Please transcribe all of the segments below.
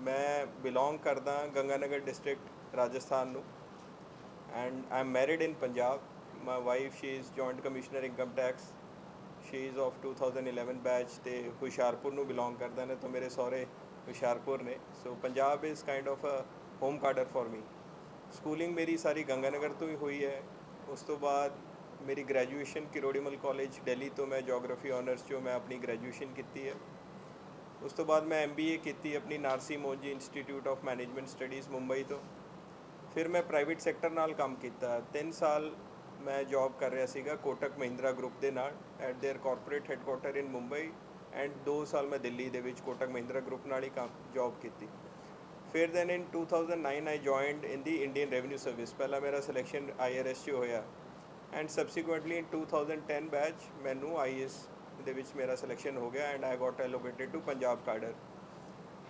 मैं बिलोंग करदा गंगानगर डिस्ट्रिक्ट राजस्थान नू and I am married in Punjab. My wife she is joint commissioner income tax. She is of 2011 batch तो हुशियारपुर नू belong करदा ने, तो मेरे सहुरे हुशियारपुर ने। So Punjab is kind of a home ground for me. Schooling मेरी सारी गंगानगर तो ही हुई है। उस तो बाद मेरी ग्रैजुएशन किरोड़ीमल कॉलेज दिल्ली तो मैं जोग्राफी ऑनर्स जो मैं अपनी ग्रैजुएशन की है। उस तो बाद मैं MBA की अपनी Narsee Monjee institute of management studies Mumbai तो। फिर मैं प्राइवेट सैक्टर नाल काम किया 3 साल। मैं जॉब कर रहा सीगा कोटक महिंद्रा ग्रुप के नाल at their corporate headquarter in Mumbai and 2 साल मैं दिल्ली दे विच कोटक महिंद्रा ग्रुप नाल ही काम जॉब की। फिर then in 2009 I joined in the Indian revenue service. पहला मेरा सिलेक्शन IRS च होया एंड सबसीक्वेंटली इन 2010 बैच मैनू IAS दे विच मेरा सिलेक्शन हो गया and I got allocated to Punjab cadre.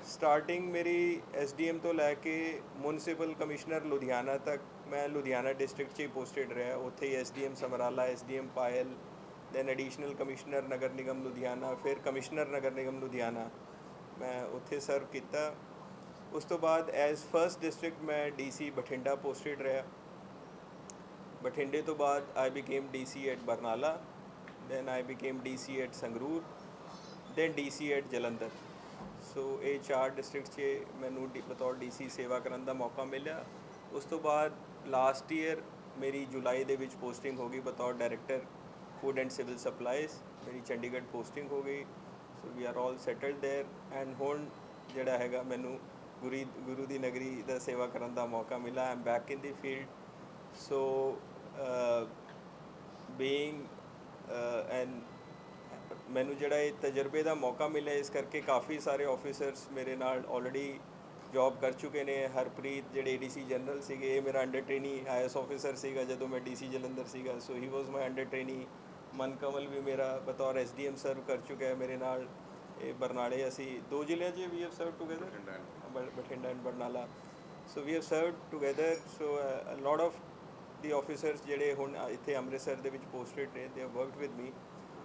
Starting मेरी SDM तो लैके म्यूनसिपल कमिश्नर लुधियाना तक मैं लुधियाना डिस्ट्रिक्ट ही पोस्टेड रहा। उत्थे ही SDM समराला, SDM पायल, दैन एडिशनल कमिश्नर नगर निगम लुधियाना, फिर कमिश्नर नगर निगम लुधियाना मैं उत्थे सर्व किया। उस तो बाद एज फर्स्ट डिस्ट्रिक्ट मैं DC बठिंडा पोस्टेड रहा। बठिंडे तो बाद I became DC at Barnala, then I became DC at Sangrur, then DC at Jalandhar. So ये 4 डिस्ट्रिक्ट 'ਚ मैनू बतौर DC सेवा करने का मौका मिला। उस तो बाद लास्ट ईयर मेरी जुलाई दे विच पोस्टिंग हो गई बतौर director food and civil supplies. मेरी चंडीगढ़ पोस्टिंग हो गई। So we are all settled there and हुण जिहड़ा हैगा मैनू गुरु दी नगरी दा सेवा करने का मौका मिला। I am back in the field. So being and मैनू जिहड़ा ये तजर्बे का मौका मिले इस करके काफ़ी सारे ऑफिसर्स मेरे नाल ऑलरेडी जॉब कर चुके हैं। हरप्रीत जिहड़े ADC जनरल सीगे, ये मेरा अंडर ट्रेनी IAS ऑफिसर सीगा जदों मैं DC जलंधर सीगा। So he was my under trainee. Mankamal भी मेरा बतौर SDM सर्व कर चुका है मेरे नाल। ये बरनाले असी 2 ਜ਼ਿਲ੍ਹਿਆਂ 'ਚ we have serve together, Bathinda and Barnala. So we have serve together. So lot of the officers जिहड़े हुण इत्थे ਅੰਮ੍ਰਿਤਸਰ ਦੇ ਵਿੱਚ पोस्टेड ने, they have worked with me.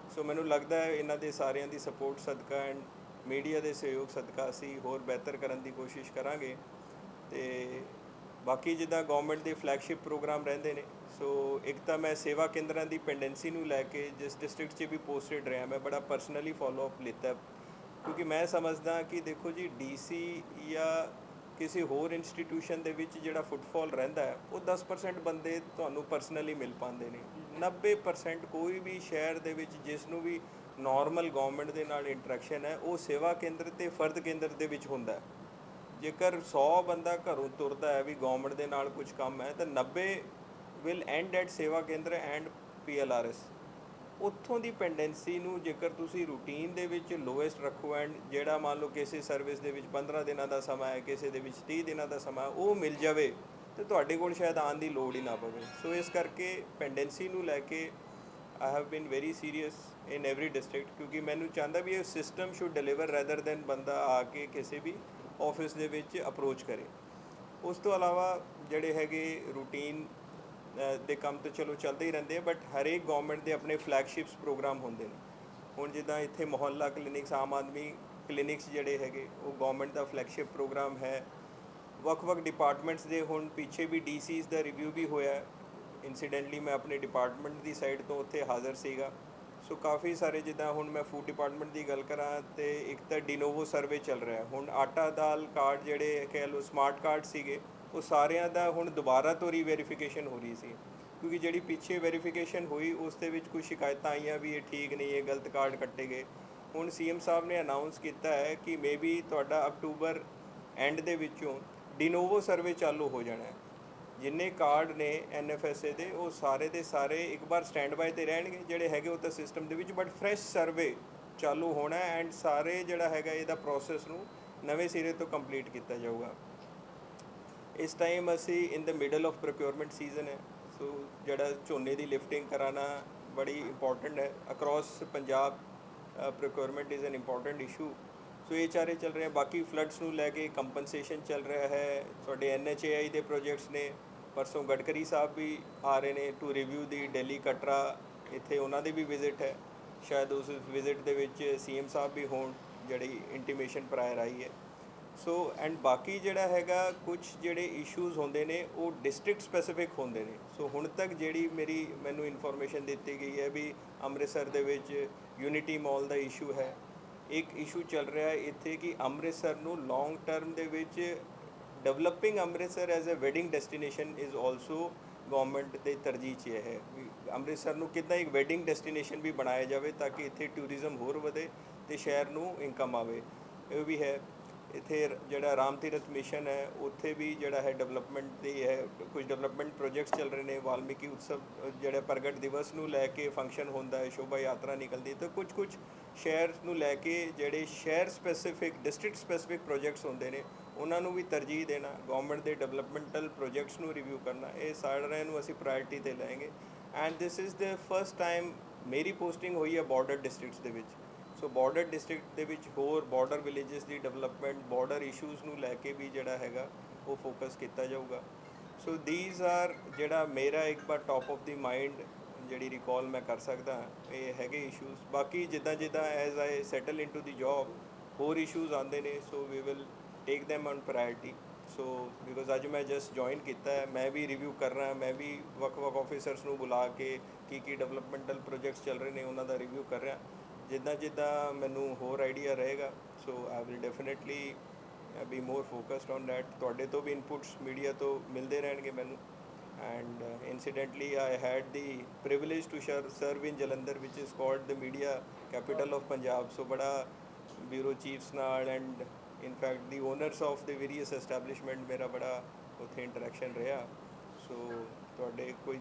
So मैनू लगता है इन्हों के सारिਆਂ की सपोर्ट सदका एंड मीडिया के सहयोग सदका असी होर बेहतर करने की कोशिश करांगे। तो बाकी जिदा गवर्नमेंट के फ्लैगशिप प्रोग्राम रहिंदे ने। सो एक तो मैं सेवा केंद्रों की पेंडेंसी नू लैके जिस डिस्ट्रिक्ट 'ਚ भी पोस्टेड रहा मैं बड़ा परसनली फॉलोअप लिता, क्योंकि मैं समझदा कि देखो जी DC या किसी होर इंस्टीट्यूशन के जोड़ा फुटफॉल रहिंदा है वो 10% बंदे तुहानू परसनली मिल पाते हैं। 90% कोई भी शहर दे विच जिसनू भी नॉर्मल गवर्नमेंट के नाल इंटरैक्शन है वो सेवा केंद्र ते फर्द केंद्र दे विच हुंदा है। जेकर 100 बंदा घरों तुरदा है भी गवर्नमेंट के नाल कुछ काम है तो 90 विल एंड एट सेवा केंद्र एंड PLRS। ਉੱਥੋਂ ਦੀ ਪੈਂਡੈਂਸੀ ਨੂੰ ਜੇਕਰ ਤੁਸੀਂ ਰੂਟੀਨ ਦੇ ਵਿੱਚ ਲੋਐਸਟ ਰੱਖੋ ਐਂਡ ਜਿਹੜਾ ਮੰਨ ਲਓ ਕਿਸੇ ਸਰਵਿਸ ਦੇ ਵਿੱਚ 15 ਦਿਨਾਂ ਦਾ ਸਮਾਂ ਹੈ, ਕਿਸੇ ਦੇ ਵਿੱਚ 30 ਦਿਨਾਂ ਦਾ ਸਮਾਂ ਉਹ ਮਿਲ ਜਾਵੇ ਤੇ ਤੁਹਾਡੇ ਕੋਲ ਸ਼ਾਇਦ ਆਉਣ ਦੀ ਲੋੜ ਹੀ ਨਾ ਪਵੇ। ਸੋ ਇਸ ਕਰਕੇ ਪੈਂਡੈਂਸੀ ਨੂੰ ਲੈ ਕੇ I have been very serious in every district, क्योंकि मैनू चाहता भी ये system should deliver rather than बंदा आके किसी भी ऑफिस दे विच अप्रोच करे। उस तो अलावा जड़े हैगे रूटीन दे काम तो चलो चलते ही रहते हैं, बट हरेक गवर्नमेंट के अपने फ्लैगशिप्स प्रोग्राम होंगे हैं। हुण जिद्दां इत्थे मोहल्ला क्लिनिक्स, आम आदमी क्लिनिक्स जिहड़े हैगे वो गवर्नमेंट का फ्लैगशिप प्रोग्राम है। ਵੱਖ-ਵੱਖ डिपार्टमेंट्स के हुण पिछे भी DCs का रिव्यू भी होया। इंसीडेंटली मैं अपने डिपार्टमेंट की साइड तो उत्थे हाज़र सीगा। सो काफ़ी सारे जिद्दां हुण मैं फूड डिपार्टमेंट की गल करां तो एक तो डिनोवो सर्वे चल रहा है। हुण आटा दाल कार्ड जिहड़े कह लो स्मार्ट कार्ड सीगे वो सारिਆਂ ਦਾ ਹੁਣ ਦੁਬਾਰਾ ਤੋਂ ਰੀਵੈਰੀਫਿਕੇਸ਼ਨ ਹੋ ਰਹੀ ਸੀ, क्योंकि ਜਿਹੜੀ ਪਿੱਛੇ ਵੈਰੀਫਿਕੇਸ਼ਨ ਹੋਈ ਉਸ ਦੇ ਵਿੱਚ ਕੁਝ ਸ਼ਿਕਾਇਤਾਂ ਆਈਆਂ ਵੀ ਇਹ ਠੀਕ ਨਹੀਂ, ਇਹ ਗਲਤ ਕਾਰਡ ਕੱਟੇ ਗਏ। ਹੁਣ CM ਸਾਹਿਬ ਨੇ ਅਨਾਊਂਸ ਕੀਤਾ ਹੈ ਕਿ ਮੇਬੀ ਤੁਹਾਡਾ ਅਕਤੂਬਰ ਐਂਡ ਦੇ ਵਿੱਚੋਂ डिनोवो सर्वे चालू हो जाना है। जिन्ने कार्ड ने NFSA के वो सारे के सारे एक बार स्टैंड बाय तो रहने जोड़े है वो तो सिस्टम के बट फ्रैश सर्वे चालू होना है एंड सारे जोड़ा है ये प्रोसैस नूं नवे सिरे तो कंप्लीट किया जाऊगा। इस टाइम असी in the middle of procurement season है। सो जोड़ा झोने की लिफ्टिंग कराना बड़ी इंपॉर्टेंट है across Punjab. Procurement is an important issue. So ये चारे चल रहे हैं। बाकी फ्लड्स नूं लैके कंपनसेशन चल रहा है। थोड़े NHAI के प्रोजेक्ट्स ने, परसों गडकरी साहब भी आ रहे हैं टू रिव्यू दी दिल्ली कटरा, इत्थे उन्होंने भी विजिट है। शायद उस विजिट के CM साहब भी होण जिहड़ी इंटीमेशन प्रायर आई है। ਸੋ ਐਂਡ ਬਾਕੀ ਜਿਹੜਾ ਹੈਗਾ ਕੁਝ ਜਿਹੜੇ ਇਸ਼ੂਜ਼ ਹੁੰਦੇ ਨੇ ਉਹ ਡਿਸਟ੍ਰਿਕਟ ਸਪੈਸੀਫਿਕ ਹੁੰਦੇ ਨੇ। ਸੋ ਹੁਣ ਤੱਕ ਜਿਹੜੀ ਮੈਨੂੰ ਇਨਫੋਰਮੇਸ਼ਨ ਦਿੱਤੀ ਗਈ ਹੈ ਵੀ ਅੰਮ੍ਰਿਤਸਰ ਦੇ ਵਿੱਚ ਯੂਨਿਟੀ ਮਾਲ ਦਾ ਇਸ਼ੂ ਹੈ। ਇੱਕ ਇਸ਼ੂ ਚੱਲ ਰਿਹਾ ਹੈ ਇੱਥੇ ਕਿ ਅੰਮ੍ਰਿਤਸਰ ਨੂੰ ਲੌਂਗ ਟਰਮ ਦੇ ਵਿੱਚ developing Amritsar as a wedding destination is also government ਦੇ ਤਰਜੀਹ 'ਚ ਇਹ ਹੈ ਵੀ ਅੰਮ੍ਰਿਤਸਰ ਨੂੰ ਕਿੱਦਾਂ ਇੱਕ ਵੈਡਿੰਗ ਡੈਸਟੀਨੇਸ਼ਨ ਵੀ ਬਣਾਇਆ ਜਾਵੇ ਤਾਂ ਕਿ ਇੱਥੇ ਟੂਰਿਜ਼ਮ ਹੋਰ ਵਧੇ ਅਤੇ ਸ਼ਹਿਰ ਨੂੰ ਇਨਕਮ ਆਵੇ। ਇਹ ਵੀ ਹੈ ਇੱਥੇ ਜਿਹੜਾ ਰਾਮ ਤੀਰਥ ਮਿਸ਼ਨ ਹੈ ਉੱਥੇ ਵੀ ਜਿਹੜਾ ਹੈ ਡਿਵੈਲਪਮੈਂਟ ਦੀ ਹੈ, ਕੁਝ ਡਿਵੈਲਪਮੈਂਟ ਪ੍ਰੋਜੈਕਟਸ ਚੱਲ ਰਹੇ ਨੇ। ਵਾਲਮੀਕੀ ਉਤਸਵ ਜਿਹੜਾ ਪ੍ਰਗਟ ਦਿਵਸ ਨੂੰ ਲੈ ਕੇ ਫੰਕਸ਼ਨ ਹੁੰਦਾ ਹੈ, ਸ਼ੋਭਾ ਯਾਤਰਾ ਨਿਕਲਦੀ, ਤਾਂ ਕੁਝ ਸ਼ਹਿਰ ਨੂੰ ਲੈ ਕੇ ਜਿਹੜੇ ਸ਼ਹਿਰ ਸਪੈਸੀਫਿਕ ਡਿਸਟ੍ਰਿਕਟ ਸਪੈਸੀਫਿਕ ਪ੍ਰੋਜੈਕਟਸ ਹੁੰਦੇ ਨੇ ਉਹਨਾਂ ਨੂੰ ਵੀ ਤਰਜੀਹ ਦੇਣਾ, ਗਵਰਨਮੈਂਟ ਦੇ ਡਿਵੈਲਪਮੈਂਟਲ ਪ੍ਰੋਜੈਕਟਸ ਨੂੰ ਰਿਵਿਊ ਕਰਨਾ, ਇਹ ਸਾਰਿਆਂ ਨੂੰ ਅਸੀਂ ਪ੍ਰਾਇਰਟੀ 'ਤੇ ਲਾਂਗੇ। And this is the first time ਮੇਰੀ ਪੋਸਟਿੰਗ ਹੋਈ ਹੈ ਬਾਰਡਰ ਡਿਸਟ੍ਰਿਕਟਸ ਦੇ ਵਿੱਚ। ਸੋ ਬਾਰਡਰ ਡਿਸਟ੍ਰਿਕਟ ਦੇ ਵਿੱਚ ਹੋਰ ਬਾਰਡਰ ਵਿਲੇजेस ਦੀ ਡਿਵੈਲਪਮੈਂਟ, ਬਾਰਡਰ ਇਸ਼ੂਜ਼ ਨੂੰ ਲੈ ਕੇ ਵੀ ਜਿਹੜਾ ਹੈਗਾ ਉਹ ਫੋਕਸ ਕੀਤਾ ਜਾਊਗਾ। ਸੋ ਥੀਸ ਆਰ ਜਿਹੜਾ ਮੇਰਾ ਇੱਕ ਵਾਰ ਟੌਪ ਆਫ ਦੀ ਮਾਈਂਡ ਜਿਹੜੀ ਰਿਕਾਲ ਮੈਂ ਕਰ ਸਕਦਾ ਇਹ ਹੈਗੇ ਇਸ਼ੂਜ਼। ਬਾਕੀ ਜਿੱਦਾਂ ਜਿੱਦਾਂ as I settle into the job ਹੋਰ ਇਸ਼ੂਜ਼ ਆਉਂਦੇ ਨੇ so we will take them on priority. So because ਅੱਜ ਮੈਂ ਜਸਟ ਜੁਆਇਨ ਕੀਤਾ ਹੈ, ਮੈਂ ਵੀ ਰਿਵਿਊ ਕਰ ਰਿਹਾ, ਮੈਂ ਵੀ ਵੱਖ-ਵੱਖ ਆਫਿਸਰਸ ਨੂੰ ਬੁਲਾ ਕੇ ਕੀ ਡਿਵੈਲਪਮੈਂਟਲ ਪ੍ਰੋਜੈਕਟਸ ਚੱਲ ਰਹੇ ਨੇ ਉਹਨਾਂ ਦਾ ਰਿਵਿਊ ਕਰ ਰਿਹਾ। ਜਿੱਦਾਂ ਜਿੱਦਾਂ ਮੈਨੂੰ ਹੋਰ ਆਈਡੀਆ ਰਹੇਗਾ so I will definitely be more focused on that. ਤੁਹਾਡੇ ਤੋਂ ਵੀ ਇਨਪੁਟਸ ਮੀਡੀਆ ਤੋਂ ਮਿਲਦੇ ਰਹਿਣਗੇ ਮੈਨੂੰ। And incidentally I had the privilege to serve in Jalandhar which is called the media capital of Punjab। so ਬੜਾ bureau chiefs ਨਾਲ and in fact the owners of the various establishment ਮੇਰਾ ਬੜਾ ਉੱਥੇ interaction ਰਿਹਾ। ਸੋ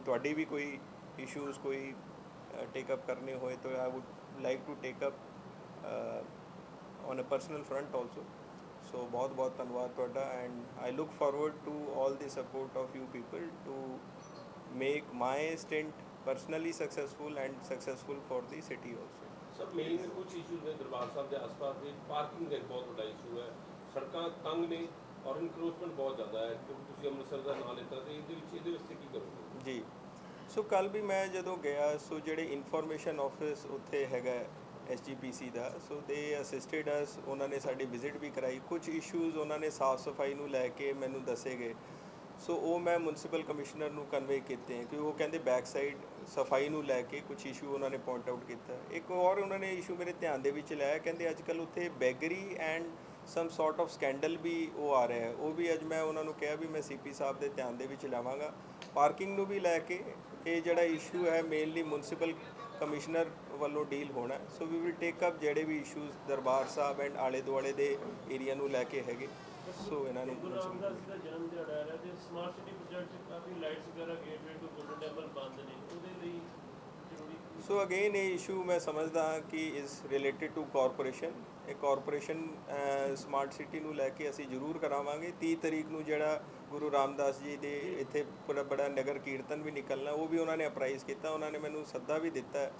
ਤੁਹਾਡੀ ਵੀ ਕੋਈ issues ਕੋਈ take up ਕਰਨੇ ਹੋਏ ਤਾਂ I would like to take up on a personal front also। ਸੋ ਬਹੁਤ ਬਹੁਤ ਧੰਨਵਾਦ ਤੁਹਾਡਾ and I look forward to all the support of you people to make my stint personally successful and successful for the city also। Sir main ਕੁਝ issues ਨੇ ਦਰਬਾਰ ਸਾਹਿਬ ਦੇ ਆਸ-ਪਾਸ ਦੇ, parking ਦਾ ਇੱਕ ਬਹੁਤ ਵੱਡਾ ਇਸ਼ੂ ਹੈ, ਸੜਕਾਂ ਤੰਗ ਨੇ ਔਰ ਇਨਕਰੋਚਮੈਂਟ ਬਹੁਤ ਜ਼ਿਆਦਾ ਹੈ। ਕਿਉਂਕਿ ਤੁਸੀਂ ਅੰਮ੍ਰਿਤਸਰ ਦਾ ਨਾਮ ਲਿੱਤਾ ਤੇ ਇਹਦੇ ਵਾਸਤੇ ਕੀ ਕਰੋਗੇ ਜੀ? ਸੋ ਕੱਲ੍ਹ ਵੀ ਮੈਂ ਜਦੋਂ ਗਿਆ ਸੋ ਜਿਹੜੇ ਇਨਫੋਰਮੇਸ਼ਨ ਆਫਿਸ ਉੱਥੇ ਹੈਗਾ SGPC ਦਾ, ਸੋ ਦੇ ਅਸਿਸਟਡ ਅਸ, ਉਹਨਾਂ ਨੇ ਸਾਡੀ ਵਿਜ਼ਿਟ ਵੀ ਕਰਾਈ। ਕੁਝ ਇਸ਼ੂਜ਼ ਉਹਨਾਂ ਨੇ ਸਾਫ਼ ਸਫਾਈ ਨੂੰ ਲੈ ਕੇ ਮੈਨੂੰ ਦੱਸੇ ਗਏ। ਸੋ ਉਹ ਮੈਂ ਮਿਊਨਸੀਪਲ ਕਮਿਸ਼ਨਰ ਨੂੰ ਕਨਵੇ ਕੀਤੇ ਕਿ ਉਹ ਕਹਿੰਦੇ ਬੈਕ ਸਾਈਡ ਸਫਾਈ ਨੂੰ ਲੈ ਕੇ ਕੁਝ ਇਸ਼ੂ ਉਹਨਾਂ ਨੇ ਪੁਆਇੰਟ ਆਊਟ ਕੀਤਾ। ਇੱਕ ਔਰ ਉਹਨਾਂ ਨੇ ਇਸ਼ੂ ਮੇਰੇ ਧਿਆਨ ਦੇ ਵਿੱਚ ਲਿਆਇਆ, ਕਹਿੰਦੇ ਅੱਜ ਕੱਲ੍ਹ ਉੱਥੇ ਬੈਗਰੀ and some sort of scandal ਵੀ ਉਹ ਆ ਰਿਹਾ ਹੈ। ਉਹ ਵੀ ਅੱਜ ਮੈਂ ਉਹਨਾਂ ਨੂੰ ਕਿਹਾ ਵੀ ਮੈਂ CP ਸਾਹਿਬ ਦੇ ਧਿਆਨ ਦੇ ਵਿੱਚ ਲਿਆਵਾਂਗਾ। ਪਾਰਕਿੰਗ ਨੂੰ ਵੀ ਲੈ ਕੇ ਇਹ ਜਿਹੜਾ ਇਸ਼ੂ ਹੈ ਮੇਨਲੀ ਮਿਊਨਸੀਪਲ ਕਮਿਸ਼ਨਰ ਵੱਲੋਂ ਡੀਲ ਹੋਣਾ। ਸੋ ਵੀ ਵਿਲ ਟੇਕ ਅਪ ਜਿਹੜੇ ਵੀ ਇਸ਼ੂਜ਼ ਦਰਬਾਰ ਸਾਹਿਬ ਐਂਡ ਆਲੇ ਦੁਆਲੇ ਦੇ ਏਰੀਆ ਨੂੰ ਲੈ ਕੇ ਹੈਗੇ। ਸੋ ਇਹਨਾਂ ਨੂੰ ਗੁਰੂ ਰਾਮਦਾਸ ਜੀ ਦਾ ਜਨਮ ਦਿਹਾੜਾ ਆ ਰਿਹਾ ਤੇ ਸਮਾਰਟ ਸਿਟੀ ਪ੍ਰੋਜੈਕਟ 'ਚ ਕਾਫੀ ਲਾਈਟਸ ਵਗੈਰਾ ਗੇਟਵੇ ਟੂ ਗੋਲਡਨ ਟੈਂਪਲ ਬੰਦ ਨੇ, ਉਹਦੇ ਲਈ ਜ਼ਰੂਰੀ। ਸੋ ਅਗੇਨ ਇਹ ਇਸ਼ੂ ਮੈਂ ਸਮਝਦਾ ਕਿ ਇਜ਼ ਰਿਲੇਟਿਡ ਟੂ ਕਾਰਪੋਰੇਸ਼ਨ। ਇਹ ਕਾਰਪੋਰੇਸ਼ਨ ਸਮਾਰਟ ਸਿਟੀ ਨੂੰ ਲੈ ਕੇ ਅਸੀਂ ਜ਼ਰੂਰ ਕਰਾਵਾਂਗੇ। 30 ਤਰੀਕ ਨੂੰ ਜਿਹੜਾ ਗੁਰੂ ਰਾਮਦਾਸ ਜੀ ਦੇ ਇੱਥੇ ਬੜਾ ਨਗਰ ਕੀਰਤਨ ਵੀ ਨਿਕਲਣਾ, ਉਹ ਵੀ ਉਹਨਾਂ ਨੇ ਅਪਰਾਈਜ਼ ਕੀਤਾ, ਉਹਨਾਂ ਨੇ ਮੈਨੂੰ ਸੱਦਾ ਵੀ ਦਿੱਤਾ।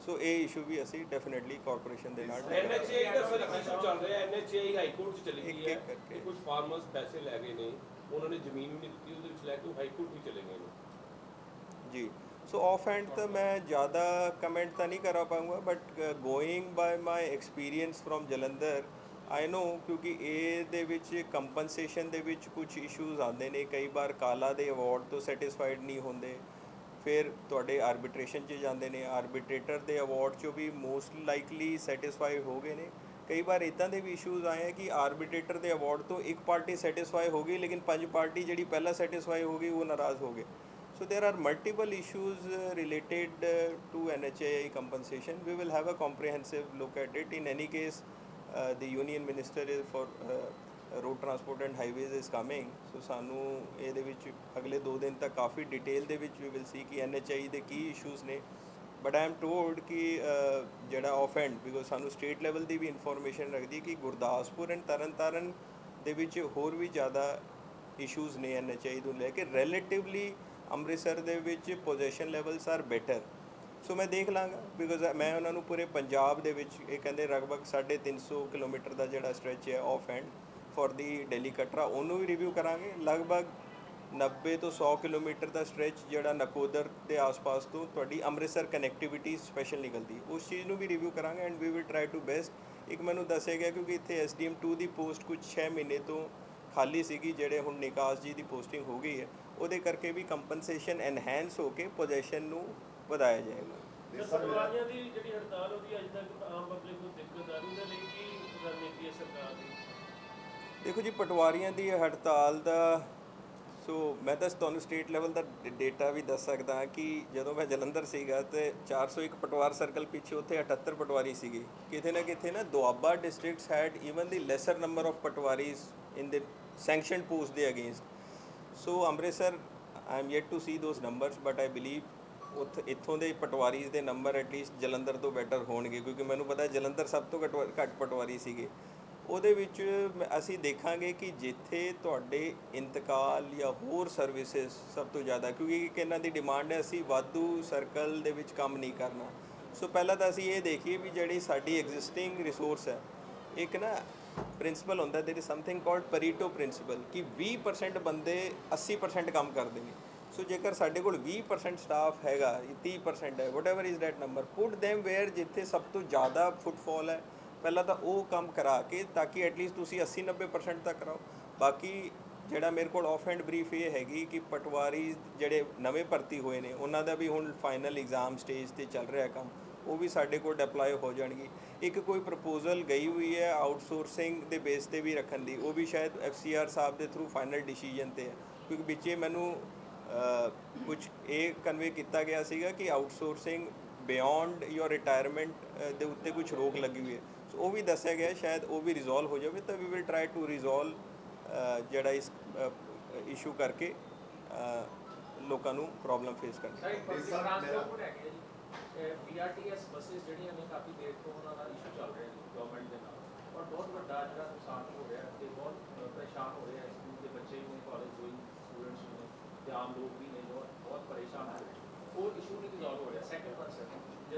ਸੋ ਇਹ ਇਸ਼ੂ ਵੀ ਅਸੀਂ ਡੈਫੀਨੇਟਲੀ ਕਾਰਪੋਰੇਸ਼ਨ ਦੇ ਨਾਲ NHAI ਦਾ ਸਰ ਇਸ਼ੂ ਚੱਲ ਰਿਹਾ ਹੈ। NHAI ਹਾਈ ਕੋਰਟ 'ਚ ਚਲੀ ਗਈ ਹੈ ਕਿ ਕੁਝ ਫਾਰਮਰਸ ਪੈਸੇ ਲੈ ਗਏ ਨੇ, ਉਹਨਾਂ ਨੇ ਜ਼ਮੀਨ ਵੀ ਨਹੀਂ ਦਿੱਤੀ, ਉਹਦੇ ਵਿੱਚ ਲੈ ਕੇ ਉਹ ਹਾਈ ਕੋਰਟ ਵੀ ਚਲੇ ਗਏ ਨੇ ਜੀ। ਸੋ ਆਫ ਹੈਂਡ ਤਾਂ ਮੈਂ ਜ਼ਿਆਦਾ ਕਮੈਂਟ ਤਾਂ ਨਹੀਂ ਕਰ ਪਾਊਂਗਾ but going by my experience from Jalandhar I know, ਕਿਉਂਕਿ ਇਹਦੇ ਵਿੱਚ ਕੰਪਨਸੇਸ਼ਨ ਦੇ ਵਿੱਚ ਕੁਝ ਇਸ਼ੂਜ਼ ਆਉਂਦੇ ਨੇ। ਕਈ ਵਾਰ ਕਾਲਾ ਦੇ ਅਵਾਰਡ ਤੋਂ ਸੈਟਿਸਫਾਈਡ ਨਹੀਂ ਹੁੰਦੇ, ਫਿਰ ਤੁਹਾਡੇ ਆਰਬਿਟ੍ਰੇਸ਼ਨ 'ਚ ਜਾਂਦੇ ਨੇ, ਆਰਬਿਟਰੇਟਰ ਦੇ ਅਵਾਰਡ 'ਚੋਂ ਵੀ ਮੋਸਟ ਲਾਈਕਲੀ ਸੈਟਿਸਫਾਈ ਹੋ ਗਏ ਨੇ। ਕਈ ਵਾਰ ਇੱਦਾਂ ਦੇ ਵੀ ਇਸ਼ੂਜ਼ ਆਏ ਹੈ ਕਿ ਆਰਬਿਟਰੇਟਰ ਦੇ ਅਵਾਰਡ ਤੋਂ ਇੱਕ ਪਾਰਟੀ ਸੈਟਿਸਫਾਈ ਹੋ ਗਈ ਲੇਕਿਨ 5 ਪਾਰਟੀ ਜਿਹੜੀ ਪਹਿਲਾਂ ਸੈਟਿਸਫਾਈ ਹੋ ਗਈ ਉਹ ਨਾਰਾਜ਼ ਹੋ ਗਏ। So there are multiple issues related to NHAI compensation. We will have a comprehensive look at it. In any case, the Union Minister is for Road Transport and Highways is coming. So ਸਾਨੂੰ ਇਹਦੇ ਵਿੱਚ ਅਗਲੇ 2 ਦਿਨ ਤੱਕ ਕਾਫੀ detail ਦੇ ਵਿੱਚ we will see ਕਿ NHAI ਦੇ ਕੀ issues ਨੇ। ਬਟ ਆਈ ਐਮ ਟੋਲਡ ਕਿ ਜਿਹੜਾ ਆਫ ਹੈਂਡ ਬਿਕੋਜ਼ ਸਾਨੂੰ ਸਟੇਟ ਲੈਵਲ ਦੀ ਵੀ ਇਨਫੋਰਮੇਸ਼ਨ ਰੱਖਦੀ ਕਿ ਗੁਰਦਾਸਪੁਰ ਐਂਡ ਤਰਨਤਾਰਨ ਦੇ ਵਿੱਚ ਹੋਰ ਵੀ ਜ਼ਿਆਦਾ ਇਸ਼ੂਜ਼ ਨੇ NHAI ਨੂੰ ਲੈ ਕੇ। ਰਿਲੇਟਿਵਲੀ ਅੰਮ੍ਰਿਤਸਰ ਦੇ ਵਿੱਚ ਪੋਜੀਸ਼ਨ ਲੈਵਲਸ ਆਰ ਬੈਟਰ। ਸੋ ਮੈਂ ਦੇਖ ਲਾਂਗਾ ਬਿਕੋਜ਼ ਮੈਂ ਉਹਨਾਂ ਨੂੰ ਪੂਰੇ ਪੰਜਾਬ ਦੇ ਵਿੱਚ ਇਹ ਕਹਿੰਦੇ ਲਗਭਗ 350 ਕਿਲੋਮੀਟਰ ਦਾ ਜਿਹੜਾ ਸਟ੍ਰੈਚ ਹੈ of hand for the Delhi Katra, ਉਹਨੂੰ ਵੀ ਰਿਵਿਊ ਕਰਾਂਗੇ। ਲਗਭਗ 90 ਤੋਂ 100 ਕਿਲੋਮੀਟਰ ਦਾ ਸਟ੍ਰੈਚ ਜਿਹੜਾ ਨਕੋਦਰ ਦੇ ਆਸ-ਪਾਸ ਤੋਂ ਤੁਹਾਡੀ ਅੰਮ੍ਰਿਤਸਰ ਕਨੈਕਟੀਵਿਟੀ ਸਪੈਸ਼ਲ ਨਿਕਲਦੀ, ਉਸ ਚੀਜ਼ ਨੂੰ ਵੀ ਰਿਵਿਊ ਕਰਾਂਗੇ and we will try to best ਇੱਕ ਮੈਨੂੰ ਦੱਸਿਆ ਗਿਆ ਕਿਉਂਕਿ ਇੱਥੇ SDM 2 ਦੀ ਪੋਸਟ ਕੁਝ 6 ਮਹੀਨੇ ਤੋਂ ਖਾਲੀ ਸੀਗੀ, ਜਿਹੜੇ ਹੁਣ ਨਿਕਾਸ ਜੀ ਦੀ ਪੋਸਟਿੰਗ ਹੋ ਗਈ ਹੈ, ਉਹਦੇ ਕਰਕੇ ਵੀ ਕੰਪਨਸੇਸ਼ਨ ਐਨਹੈਂਸ ਹੋ ਕੇ ਪੋਜੀਸ਼ਨ ਨੂੰ ਵਧਾਇਆ ਜਾਏਗਾ। ਪਟਵਾਰੀਆਂ ਦੀ ਜਿਹੜੀ ਹੜਤਾਲ ਉਹਦੀ ਅੱਜ ਤੱਕ ਆਮ ਪਬਲਿਕ ਨੂੰ ਦਿੱਕਤ ਆ ਰਹੀ, ਉਹਦੇ ਲਈ ਕੀ ਰਣਨੀਤੀ ਹੈ ਸਰਕਾਰ ਦੀ? ਦੇਖੋ ਜੀ, ਪਟਵਾਰੀਆਂ ਦੀ ਹੜਤਾਲ ਦਾ ਮੈਂ ਤਾਂ ਤੁਹਾਨੂੰ ਸਟੇਟ ਲੈਵਲ ਦਾ ਡੇਟਾ ਵੀ ਦੱਸ ਸਕਦਾ ਕਿ ਜਦੋਂ ਮੈਂ ਜਲੰਧਰ ਸੀਗਾ ਤੇ 401 ਪਟਵਾਰ ਸਰਕਲ ਪਿੱਛੇ ਉੱਥੇ 78 ਪਟਵਾਰੀ ਸੀਗੇ। ਕਿਤੇ ਨਾ ਕਿਤੇ ਨਾ Doaba districts had even the lesser number of patwaris in the sanctioned post ਦੇ against. So Amritsar I am yet to see those numbers, but I believe ਇੱਥੋਂ ਦੇ ਪਟਵਾਰੀਜ਼ ਦੇ ਨੰਬਰ ਐਟਲੀਸਟ ਜਲੰਧਰ ਤੋਂ ਬੈਟਰ ਹੋਣਗੇ, ਕਿਉਂਕਿ ਮੈਨੂੰ ਪਤਾ ਜਲੰਧਰ ਸਭ ਤੋਂ ਘੱਟ ਪਟਵਾਰੀ ਸੀਗੇ। ਉਹਦੇ ਵਿੱਚ ਅਸੀਂ ਦੇਖਾਂਗੇ ਕਿ ਜਿੱਥੇ ਤੁਹਾਡੇ ਇੰਤਕਾਲ ਜਾਂ ਹੋਰ ਸਰਵਿਸਿਜ਼ ਸਭ ਤੋਂ ਜ਼ਿਆਦਾ, ਕਿਉਂਕਿ ਇਹਨਾਂ ਦੀ ਡਿਮਾਂਡ ਹੈ ਅਸੀਂ ਵਾਧੂ ਸਰਕਲ ਦੇ ਵਿੱਚ ਕੰਮ ਨਹੀਂ ਕਰਨਾ। ਸੋ ਪਹਿਲਾਂ ਤਾਂ ਅਸੀਂ ਇਹ ਦੇਖੀਏ ਵੀ ਜਿਹੜੀ ਸਾਡੀ ਐਗਜ਼ਿਸਟਿੰਗ ਰਿਸੋਰਸ ਹੈ, ਇੱਕ ਨਾ ਪ੍ਰਿੰਸੀਪਲ ਹੁੰਦਾ there is something called Pareto principle, ਕਿ 20% ਬੰਦੇ 80% ਕੰਮ ਕਰਦੇ ਨੇ। ਸੋ ਜੇਕਰ ਸਾਡੇ ਕੋਲ 20% ਸਟਾਫ ਹੈਗਾ, 30% ਹੈ, whatever is that number, put them where ਜਿੱਥੇ ਸਭ ਤੋਂ ਜ਼ਿਆਦਾ ਫੁੱਟਫਾਲ ਹੈ, ਪਹਿਲਾਂ ਤਾਂ ਉਹ ਕੰਮ ਕਰਾ ਕੇ ਤਾਂ ਕਿ ਐਟਲੀਸਟ ਤੁਸੀਂ 80-90% ਤੱਕ ਕਰਾਓ। ਬਾਕੀ ਜਿਹੜਾ ਮੇਰੇ ਕੋਲ ਆਫ ਹੈਂਡ ਬਰੀਫ ਇਹ ਹੈਗੀ ਕਿ ਪਟਵਾਰੀ ਜਿਹੜੇ ਨਵੇਂ ਭਰਤੀ ਹੋਏ ਨੇ ਉਹਨਾਂ ਦਾ ਵੀ ਹੁਣ ਫਾਈਨਲ ਐਗਜ਼ਾਮ ਸਟੇਜ 'ਤੇ ਚੱਲ ਰਿਹਾ ਕੰਮ, ਉਹ ਵੀ ਸਾਡੇ ਕੋਲ ਡਿਪਲੋਏ ਹੋ ਜਾਣਗੇ। ਇੱਕ ਕੋਈ ਪ੍ਰਪੋਜ਼ਲ ਗਈ ਹੋਈ ਹੈ ਆਊਟਸੋਰਸਿੰਗ ਦੇ ਬੇਸ 'ਤੇ ਵੀ ਰੱਖਣ ਦੀ, ਉਹ ਵੀ ਸ਼ਾਇਦ FCR ਸਾਹਿਬ ਦੇ ਥਰੂ ਫਾਈਨਲ ਡਿਸੀਜਨ 'ਤੇ ਹੈ, ਕਿਉਂਕਿ ਵਿੱਚੇ ਮੈਨੂੰ ਕੁਝ ਇਹ ਕਨਵੇ ਕੀਤਾ ਗਿਆ ਸੀਗਾ ਕਿ ਆਊਟਸੋਰਸਿੰਗ ਬਿਯੋਂਡ ਯੋਰ ਰਿਟਾਇਰਮੈਂਟ ਦੇ ਉੱਤੇ ਕੁਝ ਰੋਕ ਲੱਗੀ ਹੋਈ ਹੈ। ਸੋ ਉਹ ਵੀ ਦੱਸਿਆ ਗਿਆ, ਸ਼ਾਇਦ ਉਹ ਵੀ ਰਿਜ਼ੋਲਵ ਹੋ ਜਾਵੇ, ਤਾਂ we will try to resolve ਜਿਹੜਾ ਇਸ ਇਸ਼ੂ ਕਰਕੇ ਲੋਕਾਂ ਨੂੰ ਪ੍ਰੋਬਲਮ ਫੇਸ ਕਰਨੀ। BRTS ਬੱਸਿਸ ਜਿਹੜੀਆਂ ਨੇ ਕਾਫੀ ਦੇਰ ਤੋਂ ਉਹਨਾਂ ਦਾ ਇਸ਼ੂ ਚੱਲ ਰਿਹਾ ਹੈ ਗਵਰਨਮੈਂਟ ਦੇ ਨਾਲ, ਔਰ ਬਹੁਤ ਵੱਡਾ ਜਿਹੜਾ ਨੁਕਸਾਨ ਹੋ ਰਿਹਾ ਤੇ ਬਹੁਤ ਪਰੇਸ਼ਾਨ ਹੋ ਰਹੇ ਆ ਸਕੂਲ ਦੇ ਬੱਚੇ ਵੀ ਨੇ, ਕਾਲਜ ਗੋਇੰਗ ਸਟੂਡੈਂਟਸ ਵੀ ਨੇ ਤੇ ਆਮ ਲੋਕ ਵੀ ਨੇ ਜੋ ਬਹੁਤ ਪਰੇਸ਼ਾਨ ਹੋ ਰਹੇ। ਉਹ ਇਸ਼ੂ ਨਹੀਂ ਰਿਜ਼ੋਲਵ ਹੋ ਰਿਹਾ। ਸੈਕੰਡ ਕਨਸੈਪਟ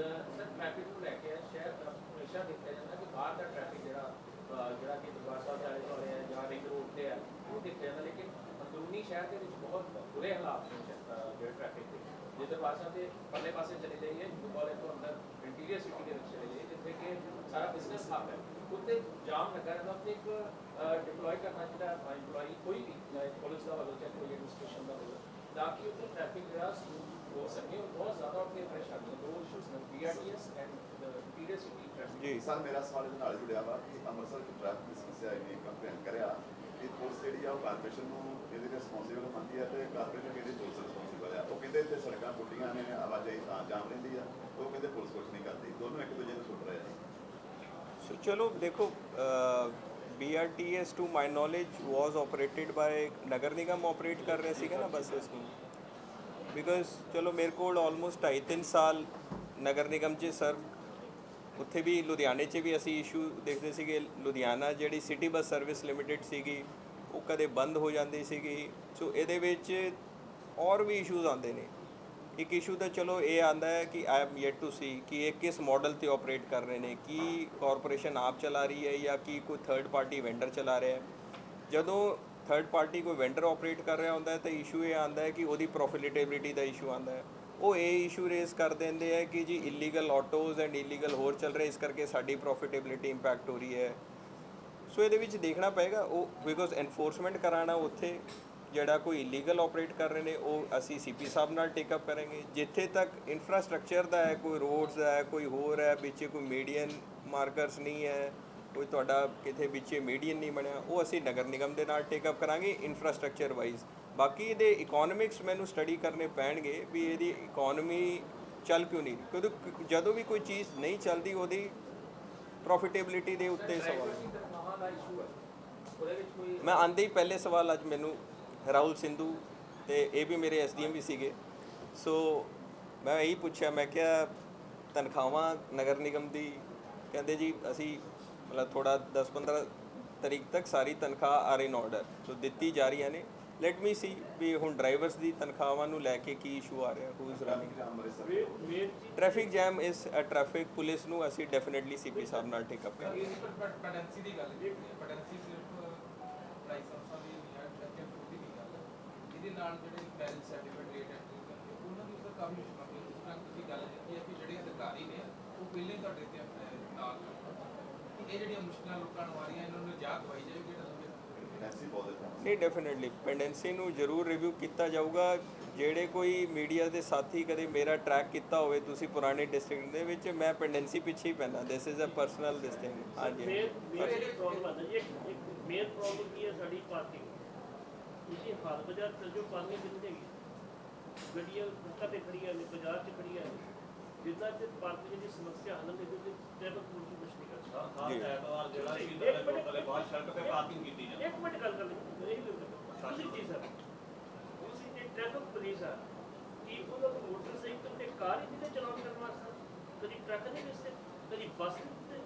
ਸਰ ਟ੍ਰੈਫਿਕ ਨੂੰ ਲੈ ਕੇ ਸ਼ਹਿਰ ਹਮੇਸ਼ਾ ਦੇਖਿਆ ਜਾਂਦਾ ਕਿ ਬਾਹਰ ਦਾ ਟ੍ਰੈਫਿਕ ਜਿਹੜਾ ਕਿ ਦਰਬਾਰ ਸਾਹਿਬ ਦੇ ਆਲੇ ਦੁਆਲੇ ਹੈ ਜਾਂ ਰਿੰਗ ਰੋਡ 'ਤੇ ਹੈ ਉਹ ਦੇਖਿਆ ਜਾਂਦਾ, ਲੇਕਿਨ ਅੰਦਰੂਨੀ ਸ਼ਹਿਰ ਦੇ ਵਿੱਚ ਬਹੁਤ ਬੁਰੇ ਹਾਲਾਤ ਨੇ ਜਿਹੜੇ ਟ੍ਰੈਫਿਕ ਦੇ। ਜੇ ਦਰਬਾਰ ਸਾਹਿਬ ਦੇ ਪਰਲੇ ਪਾਸੇ ਚਲੇ ਜਾਈਏ, ਹਿੰਦੂ ਕਾਲਜ ਤੋਂ ਅੰਦਰ ਇੰਟੀਰੀਅਰ ਸਿਟੀ ਦੇ ਵਿੱਚ ਚਲੇ ਜਾਈਏ ਜਿੱਥੇ ਕਿ ਸਾਰਾ ਬਿਜ਼ਨਸ ਹੱਬ ਹੈ, ਉੱਥੇ ਜਾਮ ਲੱਗਾ ਰਹਿੰਦਾ। ਉੱਥੇ ਇੱਕ ਡਿਪਲੋਏ ਕਰਨਾ ਜਿਹੜਾ ਇੰਪਲੋਈ ਕੋਈ ਵੀ ਚਾਹੇ ਪੁਲਿਸ ਦਾ ਵੱਲੋਂ ਚਾਹੇ ਕੋਈ ਐਡਮਿਨਿਸਟ੍ਰੇਸ਼ਨ ਦਾ ਵੱਲੋਂ, ਤਾਂ ਕਿ ਉੱਥੇ ਟ੍ਰੈਫਿਕ ਜਿਹੜਾ ਹੋ ਸਕੇ। ਉਹ ਬਹੁਤ ਜ਼ਿਆਦਾ ਉੱਥੇ ਪਰੇਸ਼ਾਨੀ ਦੋ ਇਸ਼ੂਜ਼ ਨੇ, BRTS and interior city traffic. ਜੀ ਸਰ, ਮੇਰਾ ਸਵਾਲ ਇਹਦੇ ਨਾਲ ਜੁੜਿਆ ਵਾ ਕਿ ਅੰਮ੍ਰਿਤਸਰ ਦੀ ਟ੍ਰੈਫਿਕ ਦੀ ਸਮੱਸਿਆ ਇੰਨੀ ਕੰਪਲੇਨ ਕਰਿਆ ਕਿ ਪੁਲਿਸ ਜਿਹੜੀ ਆ ਉਹ ਕਾਰਪੋਰੇਸ਼ਨ ਨੂੰ ਇਹਦੇ ਰਿਸਪੌਂਸੀਬਲ ਮੰਨਦੀ ਹੈ ਤੇ ਕਾਰਪੋਰੇਸ਼ਨ ਕਹਿੰਦੀ ਪੁਲਿਸ ਰਿਸਪੌਂਸੀਬਲ ਆ। ਉਹ ਕਹਿੰਦੇ ਇੱਥੇ ਸੜਕਾਂ ਟੁੱਟੀਆਂ ਨੇ, ਆਵਾਜਾਈ ਤਾਂ ਜਾਮ ਰਹਿੰਦੀ ਆ, ਉਹ ਕਹਿੰਦੇ ਪੁਲਿਸ ਕੁਛ ਨਹੀਂ ਕਰਦੀ। ਦੋਨੋਂ ਇੱਕ ਦੂਜੇ ਨੂੰ ਸੁੱਟ ਰਹੇ ਆ। ਸੋ ਚਲੋ ਦੇਖੋ, BRTS to my knowledge was operated by ਨਗਰ ਨਿਗਮ, ਆਪਰੇਟ ਕਰ ਰਹੇ ਸੀਗਾ ਨਾ ਬੱਸਿਸ ਨੂੰ, ਬਿਕਾਜ਼ ਚਲੋ ਮੇਰੇ ਕੋਲ ਆਲਮੋਸਟ 2.5-3 ਸਾਲ ਨਗਰ ਨਿਗਮ 'ਚ ਸਰਵ, ਉੱਥੇ ਵੀ ਲੁਧਿਆਣੇ 'ਚ ਵੀ ਅਸੀਂ ਇਸ਼ੂ ਦੇਖਦੇ ਸੀਗੇ। ਲੁਧਿਆਣਾ ਜਿਹੜੀ ਸਿਟੀ ਬੱਸ ਸਰਵਿਸ ਲਿਮਿਟਿਡ ਸੀਗੀ ਉਹ ਕਦੇ ਬੰਦ ਹੋ ਜਾਂਦੀ ਸੀਗੀ। ਸੋ ਇਹਦੇ ਵਿੱਚ ਔਰ ਵੀ ਇਸ਼ੂਜ਼ ਆਉਂਦੇ ਨੇ। ਇੱਕ ਇਸ਼ੂ ਤਾਂ ਚਲੋ ਇਹ ਆਉਂਦਾ ਹੈ ਕਿ I am yet to see ਕਿ ਇਹ ਕਿਸ ਮਾਡਲ 'ਤੇ ਆਪਰੇਟ ਕਰ ਰਹੇ ਨੇ, ਕੀ ਕਾਰਪੋਰੇਸ਼ਨ ਆਪ ਚਲਾ ਰਹੀ ਹੈ ਜਾਂ ਕੀ ਕੋਈ ਥਰਡ ਪਾਰਟੀ ਵੈਂਡਰ ਚਲਾ ਰਿਹਾ ਹੈ। ਜਦੋਂ ਥਰਡ ਪਾਰਟੀ ਕੋਈ ਵੈਂਡਰ ਆਪਰੇਟ ਕਰ ਰਿਹਾ ਹੁੰਦਾ ਹੈ ਤਾਂ ਇਸ਼ੂ ਇਹ ਆਉਂਦਾ ਹੈ ਕਿ ਉਹਦੀ ਪ੍ਰੋਫਿਟੇਬਿਲਿਟੀ ਦਾ ਇਸ਼ੂ ਆਉਂਦਾ ਹੈ। ਉਹ ਇਹ ਇਸ਼ੂ ਰੇਜ਼ ਕਰ ਦਿੰਦੇ ਹੈ ਕਿ ਜੀ ਇਲੀਗਲ ਆਟੋਜ਼ ਐਂਡ ਇਲੀਗਲ ਹੋਰ ਚੱਲ ਰਹੇ, ਇਸ ਕਰਕੇ ਸਾਡੀ ਪ੍ਰੋਫਿਟੇਬਿਲਿਟੀ ਇੰਪੈਕਟ ਹੋ ਰਹੀ ਹੈ। ਸੋ ਇਹਦੇ ਵਿੱਚ ਦੇਖਣਾ ਪਏਗਾ ਉਹ, ਬਿਕੋਜ਼ ਐਨਫੋਰਸਮੈਂਟ ਕਰਾਉਣਾ ਉੱਥੇ ਜਿਹੜਾ ਕੋਈ ਇਲੀਗਲ ਆਪਰੇਟ ਕਰ ਰਹੇ ਨੇ ਉਹ ਅਸੀਂ CP ਸਾਹਿਬ ਨਾਲ ਟੇਕਅਪ ਕਰਾਂਗੇ। ਜਿੱਥੇ ਤੱਕ ਇਨਫਰਾਸਟ੍ਰਕਚਰ ਦਾ ਹੈ, ਕੋਈ ਰੋਡਸ ਦਾ ਹੈ, ਕੋਈ ਹੋਰ ਹੈ, ਵਿੱਚ ਕੋਈ ਮੀਡੀਅਨ ਮਾਰਕਰਸ ਨਹੀਂ ਹੈ, ਕੋਈ ਤੁਹਾਡਾ ਕਿਤੇ ਵਿੱਚ ਮੀਡੀਅਨ ਨਹੀਂ ਬਣਿਆ, ਉਹ ਅਸੀਂ ਨਗਰ ਨਿਗਮ ਦੇ ਨਾਲ ਟੇਕਅਪ ਕਰਾਂਗੇ ਇਨਫਰਾਸਟ੍ਰਕਚਰ ਵਾਈਜ਼। ਬਾਕੀ ਇਹਦੇ ਇਕੋਨੋਮਿਕਸ ਮੈਨੂੰ ਸਟੱਡੀ ਕਰਨੇ ਪੈਣਗੇ ਵੀ ਇਹਦੀ ਇਕੋਨਮੀ ਚੱਲ ਕਿਉਂ ਨਹੀਂ, ਕਿਉਂਕਿ ਜਦੋਂ ਵੀ ਕੋਈ ਚੀਜ਼ ਨਹੀਂ ਚੱਲਦੀ ਉਹਦੀ ਪ੍ਰੋਫਿਟੇਬਿਲਿਟੀ ਦੇ ਉੱਤੇ ਸਵਾਲ। ਮੈਂ ਆਉਂਦੇ ਹੀ ਪਹਿਲੇ ਸਵਾਲ ਅੱਜ ਮੈਨੂੰ ਰਾਹੁਲ ਸਿੰਧੂ ਤੇ ਇਹ ਵੀ ਮੇਰੇ SDM ਵੀ ਸੀਗੇ, ਸੋ ਮੈਂ ਇਹੀ ਪੁੱਛਿਆ, ਮੈਂ ਕਿਹਾ ਤਨਖਾਹਾਂ ਨਗਰ ਨਿਗਮ ਦੀ, ਕਹਿੰਦੇ ਜੀ ਅਸੀਂ ਮਤਲਬ ਥੋੜਾ 10-15 ਤਰੀਕ ਤੱਕ ਸਾਰੀ ਤਨਖਾਹ ਆਰ ਇਨ ਆਰਡਰ ਸੋ ਦਿੱਤੀ ਜਾ ਰਹੀਆਂ ਨੇ। ਲੈਟ ਮੀ ਸੀ ਵੀ ਹੁਣ ਡਰਾਈਵਰਸ ਦੀ ਤਨਖਾਹਾਂ ਨੂੰ ਲੈ ਕੇ ਕੀ ਇਸ਼ੂ ਆ ਰਿਹਾ, who is running traffic jam ਇਸ ਟ੍ਰੈਫਿਕ ਪੁਲਿਸ ਨੂੰ ਅਸੀਂ ਡੈਫੀਨੇਟਲੀ CP ਸਾਹਿਬ ਨਾਲ ਟੇਕਅਪ ਕਰਾਂਗੇ। ਪੈਡੈਂਸੀ ਦੀ ਗੱਲ ਹੈ, ਪੈਡੈਂਸੀ ਸਿਰਫ ਲਾਇਸੈਂਸਾਂ ਦੀ ਨਹੀਂ ਹੈ, ਟੈਕਨੀਕਲ ਦੀ ਗੱਲ ਹੈ। ਇਹਦੇ ਨਾਲ ਜਿਹੜੇ ਮੈਰਿਜ ਸਰਟੀਫਿਕੇਟ ਰੇਟ ਹੈ ਉਹਨਾਂ ਦੀ ਤਾਂ ਕਾਫੀ ਮੁਸ਼ਕਲ ਹੈ। ਜਿਸ ਤਰ੍ਹਾਂ ਤੁਸੀਂ ਗੱਲ ਕੀਤੀ ਹੈ ਕਿ ਜਿਹੜੇ ਅਧਿਕਾਰੀ ਨੇ ਉਹ ਪਹਿਲੇ ਤੁਹਾਡੇ ਤੇ ਨਾਲ ਇਹ ਜਿਹੜੀਆਂ ਮੁਸ਼ਕਲਾਂ ਲੋਕਾਂ ਨੂੰ ਆ ਰਹੀਆਂ ਇਹਨਾਂ ਨੂੰ ਨਿਜਾਤ ਦਵਾਈ ਜਾਏਗੀ ਜਿਹੜਾ ਲੰਬੇ ਸਮੇਂ ਪੈਂਡੈਂਸੀ ਬਹੁਤ ਹੈ ਨਹੀਂ ਡੈਫੀਨਿਟਲੀ ਪੈਂਡੈਂਸੀ ਨੂੰ ਜ਼ਰੂਰ ਰਿਵਿਊ ਕੀਤਾ ਜਾਊਗਾ। ਜਿਹੜੇ ਕੋਈ ਮੀਡੀਆ ਦੇ ਸਾਥੀ ਕਦੇ ਮੇਰਾ ਟਰੈਕ ਕੀਤਾ ਹੋਵੇ ਤੁਸੀਂ ਪੁਰਾਣੇ ਡਿਸਟ੍ਰਿਕਟ ਦੇ ਵਿੱਚ, ਮੈਂ ਪੈਂਡੈਂਸੀ ਪਿੱਛੇ ਹੀ ਪੈਂਦਾ। This is a personal this thing. ਹਾਂਜੀ ਮੇਨ ਜਿਹੜੀ ਪ੍ਰੋਬਲਮ ਆਉਂਦਾ ਜੀ, ਇੱਕ ਮੇਨ ਪ੍ਰੋਬਲਮ ਕੀ ਹੈ ਸਾਡੀ ਪਾਰਕਿੰਗ। ਤੁਸੀਂ ਹਾਲ ਬਾਜ਼ਾਰ ਚੱਲ ਜਾਓ, ਪਾਰਕਿੰਗ ਕਿੱਥੇ ਹੈਗੀ? ਗੱਡੀਆਂ ਸੜਕਾਂ 'ਤੇ ਖੜੀਆਂ ਨੇ, ਬਾਜ਼ਾਰ 'ਚ ਖੜੀਆਂ ਨੇ। ਜਿੰਨਾ ਚਿਰ ਪਾਰਕਿੰਗ ਦੀ ਸਮੱਸਿਆ ਹੱਲ ਨਹੀਂ ਹੁੰਦੀ ਟ੍ਰੈਫਿਕ ਪੁਲਿਸ ਕੁਛ ਨਹੀਂ ਕਰਦਾ। ਜੀ। ਐਤਵਾਰ ਜਿਹੜਾ ਸ਼ਹੀਦਾਂ ਦੇ ਗੁਰਦੁਆਰੇ ਬਾਹਰ ਸੜਕ ਤੇ ਪਾਰਕਿੰਗ ਕੀਤੀ ਜਾਂਦੀ ਇੱਕ ਮਿੰਟ ਗੱਲ ਕਰ ਲਈ, ਇਹ ਦੂਸਰੀ ਚੀਜ਼ ਹੈ, ਦੂਸਰੀ ਜੇ ਟ੍ਰੈਫਿਕ ਪੁਲਿਸ ਆ ਕਿ ਉਹਨਾਂ ਨੂੰ ਮੋਟਰਸਾਈਕਲ ਤੇ ਕਾਰ ਹੀ ਜਿਹਦੇ ਚਲਾਉਣ ਕਰਨ ਵਾਸਤੇ, ਕਦੀ ਟਰੱਕ ਦੇ ਵਿੱਚ, ਕਦੀ ਬੱਸ ਦੇ,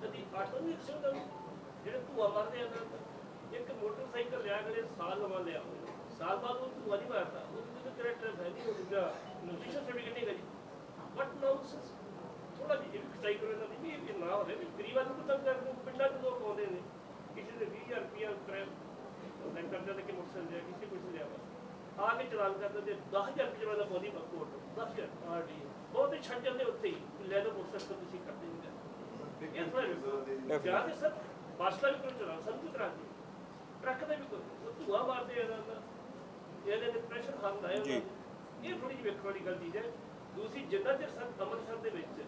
ਕਦੀ ਆਟੋ ਵੀ ਰਿਕਸ਼ਾ ਦਾ ਜਿਹੜੇ ਧੂਆ ਮਾਰਦੇ ਆ। ਇੱਕ ਮੋਟਰਸਾਈਕਲ ਲਿਆ ਅਗਲੇ ਸਾਲ ਨਵਾਂ ਲਿਆ, ਸਾਲ ਬਾਅਦ ਉਹ ਧੂਆ ਨਹੀਂ ਮਾਰਦਾ, ਉਹ ਤੇ ਤੇਰਾ ਟ੍ਰੈਫਿਕ ਹੈ ਨਹੀਂ ਹੋਊਗਾ, ਨੋਟੀਸ਼ਨ ਸਰਟੀਫਿਕੇਟ ਨਹੀਂ ਕਰੀ। ਬਟ ਨਾਉਂਸੈਂਸ ਥੋੜਾ ਜਿਹਾ ਸਟ੍ਰਾਈਕ ਕਰੋ ਇਹਨਾਂ ਦੀ ਵੀ ਇਹ ਨਾ ਹੋਵੇ ਵੀ ਗਰੀਬ ਆਦਮੀ ਨੂੰ ਤੰਗ ਕਰਦੇ। ਪਿੰਡਾਂ 'ਚ ਲੋਕ ਆਉਂਦੇ ਨੇ, ਕਿਸੇ ਦੇ 20,000 ਰੁਪਇਆ ਕਿਰਾਇਆ ਕਰਦਾ ਤੇ ਕਿ ਮੋਟਰਸਾਈਕਲ ਲਿਆ, ਕਿਸੇ ਕੁਛ ਲਿਆ ਵਾ ਆ ਕੇ ਚਲਾਨ ਕਰਦੇ ਤੇ 10,000 ਰੁਪਏ ਜਮਾਨਾ ਪਾਉਂਦੀ ਕੋਰਟ 10,000 ਆਰਡੀ ਬਹੁਤ ਹੀ ਛੱਡ ਜਾਂਦੇ ਉੱਥੇ ਹੀ ਲੈ ਦੋ ਮੋਟਰਸਾਈਕਲ ਤੁਸੀਂ ਕਰਦੇ ਨਹੀਂ। ਇਹ ਥੋੜਾ ਜਿਆਦਾ ਤੇ ਸਰ ਬੱਸ ਦਾ ਵੀ ਕੋਈ ਚਲਾ ਸਮਝ ਕਰਾ ਦੇ, ਟਰੱਕ ਦਾ ਵੀ ਕੋਈ ਧੂਆ ਮਾਰਦੇ ਆ ਇਹਦੇ ਤੇ ਪ੍ਰੈਸ਼ਰ ਹੱਥ ਆਇਆ। ਇਹ ਥੋੜੀ ਜਿਹੀ ਵੇਖਣ ਵਾਲੀ ਗੱਲ ਚੀਜ਼ ਹੈ। ਦੂਸਰੀ ਜਿੰਨਾ ਚਿਰ ਸਰ ਅੰਮ੍ਰਿਤਸਰ ਦੇ ਵਿੱਚ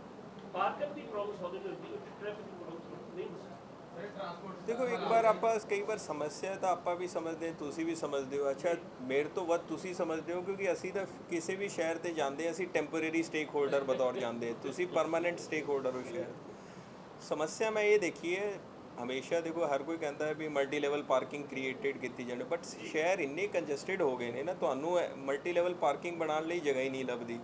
ਪਾਰਕਿੰਗ ਦੀ ਪ੍ਰੋਬਲਮ ਸੋਲਵ ਨਹੀਂ ਹੁੰਦੀ, ਉੱਥੇ ਟ੍ਰੈਫਿਕ ਦੀ ਪ੍ਰੋਬਲਮ ਨਹੀਂ ਹੁੰਦੀ। ਦੇਖੋ ਇੱਕ ਵਾਰ ਆਪਾਂ ਕਈ ਵਾਰ ਸਮੱਸਿਆ ਤਾਂ ਆਪਾਂ ਵੀ ਸਮਝਦੇ ਹਾਂ, ਤੁਸੀਂ ਵੀ ਸਮਝਦੇ ਹੋ। ਅੱਛਾ ਮੇਰੇ ਤੋਂ ਵੱਧ ਤੁਸੀਂ ਸਮਝਦੇ ਹੋ ਕਿਉਂਕਿ ਅਸੀਂ ਤਾਂ ਕਿਸੇ ਵੀ ਸ਼ਹਿਰ ਤੇ ਜਾਂਦੇ ਅਸੀਂ ਟੈਂਪਰੇਰੀ ਸਟੇਕ ਹੋਲਡਰ ਬਤੌਰ ਜਾਂਦੇ, ਤੁਸੀਂ ਪਰਮਾਨੈਂਟ ਸਟੇਕ ਹੋਲਡਰ ਹੋ ਸ਼ਹਿਰ। ਸਮੱਸਿਆ ਮੈਂ ਇਹ ਦੇਖੀ ਹੈ ਹਮੇਸ਼ਾ, ਦੇਖੋ ਹਰ ਕੋਈ ਕਹਿੰਦਾ ਹੈ ਵੀ ਮਲਟੀ ਲੈਵਲ ਪਾਰਕਿੰਗ ਕ੍ਰੀਏਟਡ ਕੀਤੀ ਜਾਵੇ, ਬਟ ਸ਼ਹਿਰ ਇੰਨੇ ਕੰਜਸਟਡ ਹੋ ਗਏ ਨੇ ਨਾ, ਤੁਹਾਨੂੰ ਮਲਟੀ ਲੈਵਲ ਪਾਰਕਿੰਗ ਬਣਾਉਣ ਲਈ ਜਗ੍ਹਾ ਹੀ ਨਹੀਂ ਲੱਭਦੀ।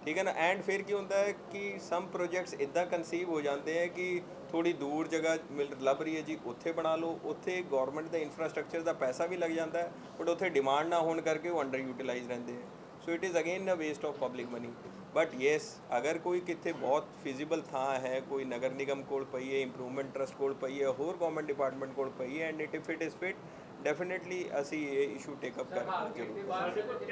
ਠੀਕ ਹੈ ਨਾ। ਐਂਡ ਫਿਰ ਕੀ ਹੁੰਦਾ ਹੈ ਕਿ ਸਮ ਪ੍ਰੋਜੈਕਟਸ ਇੱਦਾਂ ਕਨਸੀਵ ਹੋ ਜਾਂਦੇ ਹੈ ਕਿ ਥੋੜੀ ਦੂਰ ਜਗ੍ਹਾ ਲੱਭ ਰਹੀ ਹੈ ਜੀ, ਉੱਥੇ ਬਣਾ ਲਓ। ਉੱਥੇ ਗਵਰਨਮੈਂਟ ਦਾ ਇਨਫਰਾਸਟ੍ਰਕਚਰ ਦਾ ਪੈਸਾ ਵੀ ਲੱਗ ਜਾਂਦਾ ਹੈ, ਬਟ ਉੱਥੇ ਡਿਮਾਂਡ ਨਾ ਹੋਣ ਕਰਕੇ ਉਹ ਅੰਡਰ ਯੂਟਿਲਾਈਜ਼ ਰਹਿੰਦੇ ਹੈ। So it is again a waste of public money. But yes ਅਗਰ ਕੋਈ ਕਿਤੇ ਬਹੁਤ ਫਿਜ਼ੀਬਲ ਥਾਂ ਹੈ, ਕੋਈ ਨਗਰ ਨਿਗਮ ਕੋਲ ਪਈ ਹੈ, ਇੰਪਰੂਵਮੈਂਟ ਟਰਸਟ ਕੋਲ ਪਈ ਹੈ, ਹੋਰ ਗਵਰਨਮੈਂਟ ਡਿਪਾਰਟਮੈਂਟ ਕੋਲ ਪਈ ਹੈ, and it if it is fit definitely ਅਸੀਂ ਇਹ ਇਸ਼ੂ ਟੇਕ ਅਪ ਕਰਕੇ ਜ਼ਰੂਰ